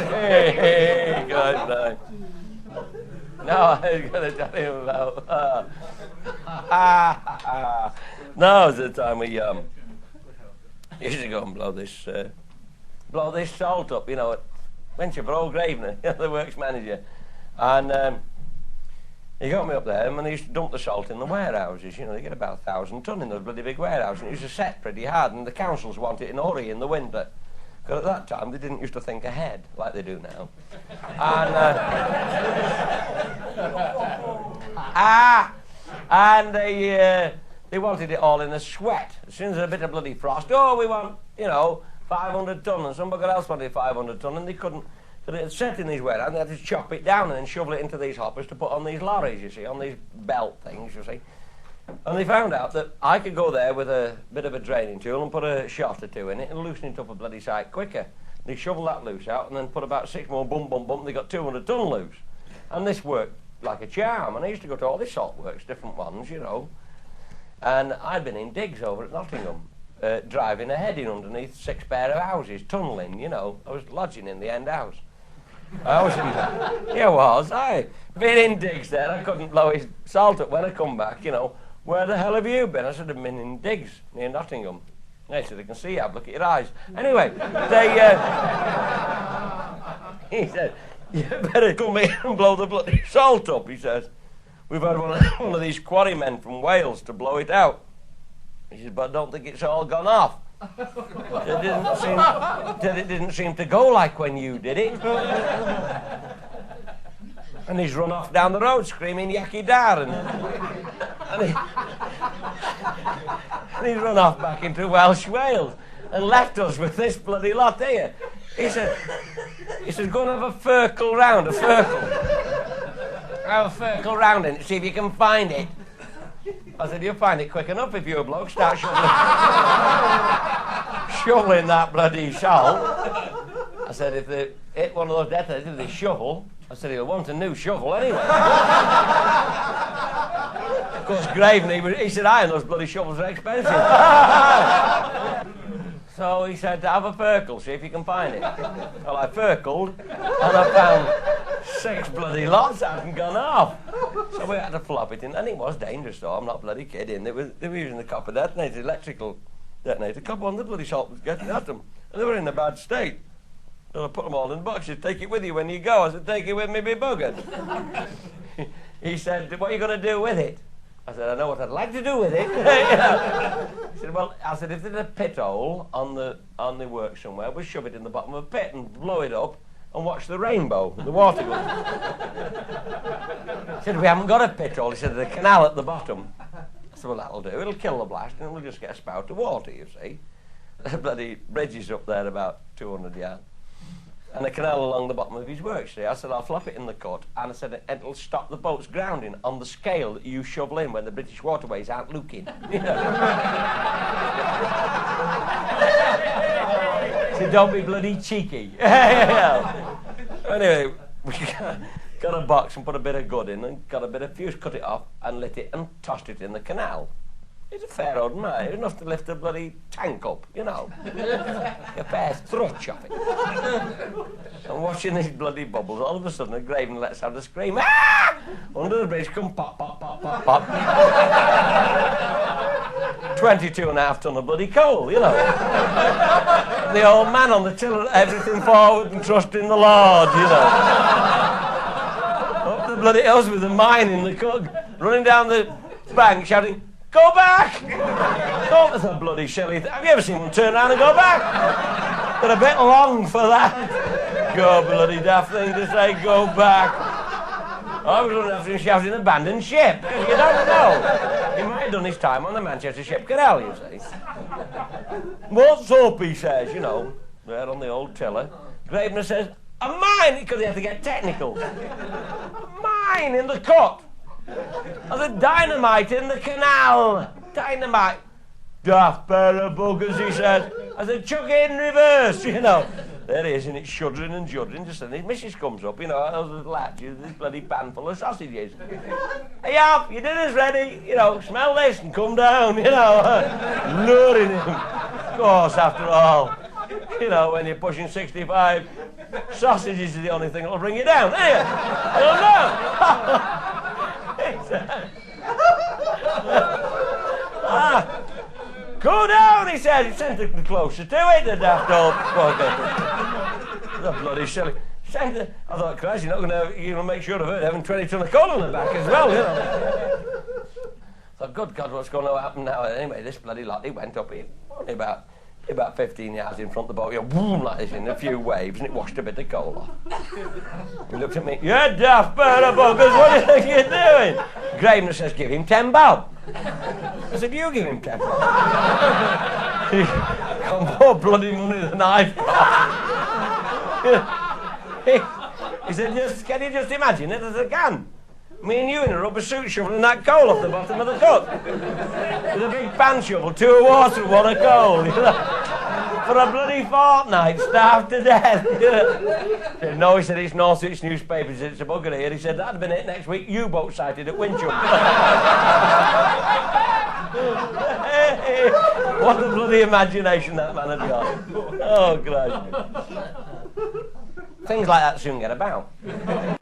Hey, God, no. No, I was going to tell him about... no, it was the time we used to go and blow this salt up, you know, went you for old Gravener, the works manager. And he got me up there, and they used to dump the salt in the warehouses. You know, they get about 1,000 ton in those bloody big warehouses, and it used to set pretty hard, and the councils want it in a hurry in the winter. Because at that time, they didn't used to think ahead, like they do now. And they wanted it all in a sweat. As soon as a bit of bloody frost, oh, we want, you know, 500 ton, and somebody else wanted 500 ton, and they couldn't. So it had set in these warehouses, and they had to chop it down and then shovel it into these hoppers to put on these lorries, you see, on these belt things, you see. And they found out that I could go there with a bit of a draining tool and put a shot or two in it and loosen it up a bloody sight quicker. They shoveled that loose out and then put about 6 more bump, and they got 200 ton loose. And this worked like a charm. And I used to go to all these Saltworks, different ones, you know. And I'd been in digs over at Nottingham, driving a heading underneath 6 pair of houses, tunnelling, you know. I was lodging in the end house. I was in, yeah, was I? Been in digs there, I couldn't blow his salt up when I come back, you know. Where the hell have you been? I said, I've been in digs near Nottingham. They said, I can see you, look at your eyes. Anyway, he said, you better come here and blow the bloody salt up, he says. We've had one of these quarrymen from Wales to blow it out. He said, but I don't think it's all gone off. It didn't seem to go like when you did it. And he's run off down the road screaming Yaki Dar, and he's run off back into Welsh Wales and left us with this bloody lot here. He said, go and have a circle round, have a circle round and see if you can find it. I said, you'll find it quick enough if you're a bloke. Start shoveling that bloody salt. I said, if they hit one of those death heads with a shovel, I said, he'll want a new shovel anyway. Of course, Graveney, he said, those bloody shovels are expensive. So he said, have a firkle, see if you can find it. Well, I firkled, and I found 6 bloody lots that hadn't gone off. So we had to flop it in, and it was dangerous, though, I'm not bloody kidding. They were using the copper detonator, electrical detonator. Copper on the bloody salt was getting at them, and they were in a bad state. So I put them all in boxes. Take it with you when you go. I said, take it with me, be buggered. He said, what are you going to do with it? I said, I know what I'd like to do with it. He said, well, I said, if there's a pit hole on the work somewhere, we'll shove it in the bottom of a pit and blow it up and watch the rainbow, the water go. He said, we haven't got a pit hole. He said, there's a canal at the bottom. I said, well, that'll do. It'll kill the blast and we'll just get a spout of water, you see. The bloody bridge is up there about 200 yards. And a canal along the bottom of his work. See, I said, I'll flop it in the cut, and I said, it'll stop the boats grounding on the scale that you shovel in when the British waterways aren't looking. You know? So don't be bloody cheeky. Anyway, we got a box and put a bit of good in, and got a bit of fuse, cut it off, and lit it, and tossed it in the canal. He's a fair old man, enough to lift a bloody tank up, you know. A fair thrutch of it. And watching these bloody bubbles, all of a sudden a Graven lets out a scream. Ah! Under the bridge come pop, pop, pop, pop, pop. 22.5 ton of bloody coal, you know. The old man on the tiller, everything forward and trust in the Lord, you know. Up the bloody hills with the mine in the cook, running down the bank shouting, go back! Don't let the bloody silly thing. Have you ever seen one turn around and go back? They're a bit long for that. Go bloody daft thing to say, go back. I was running after him shouting, abandon ship, because you don't know. He might have done his time on the Manchester Ship Canal, you see. What's up, he says, you know, there on the old tiller. Gravener says, a mine, because he had to get technical. A mine in the cut. Of the dynamite in the canal. Dynamite. Daft pair of buggers, he says. I said, chuck it in reverse, you know. There he is, and it's shuddering and juddering. Just then his missus comes up, you know, those latches, this bloody pan full of sausages. Hey, up, your dinner's ready. You know, smell this and come down, you know. Luring him. Of course, after all, You know, when you're pushing 65, sausages is the only thing that'll bring you down. Anyway, it'll go down, he said. He sent it closer to it, the daft old fucker. The bloody silly. I thought, Christ, you're not going to make sure of it having 20 ton of coal on the back as well, you know. I thought, good God, what's going to happen now? Anyway, this bloody lot, he went up here, only about 15 yards in front of the boat, boom, like this, in a few waves, and it washed a bit of coal off. He looked at me, you daft bird of buggers, what do you think you're doing? Gravener says, give him 10 bob. I said, you give him 10 bob. He got more bloody money than I've got. He said, can you just imagine it as a can? Me and you in a rubber suit shoveling that coal off the bottom of the cup. With a big pan shovel, 2 of water and 1 of coal. You know? For a bloody fortnight, starved to death. You know? He said, no, he said, it's Northwich newspapers, it's a bugger here. He said, that'd have been it next week, U-boat sighted at Wincham. What a bloody imagination that man had got. Oh, Christ. Things like that soon get about.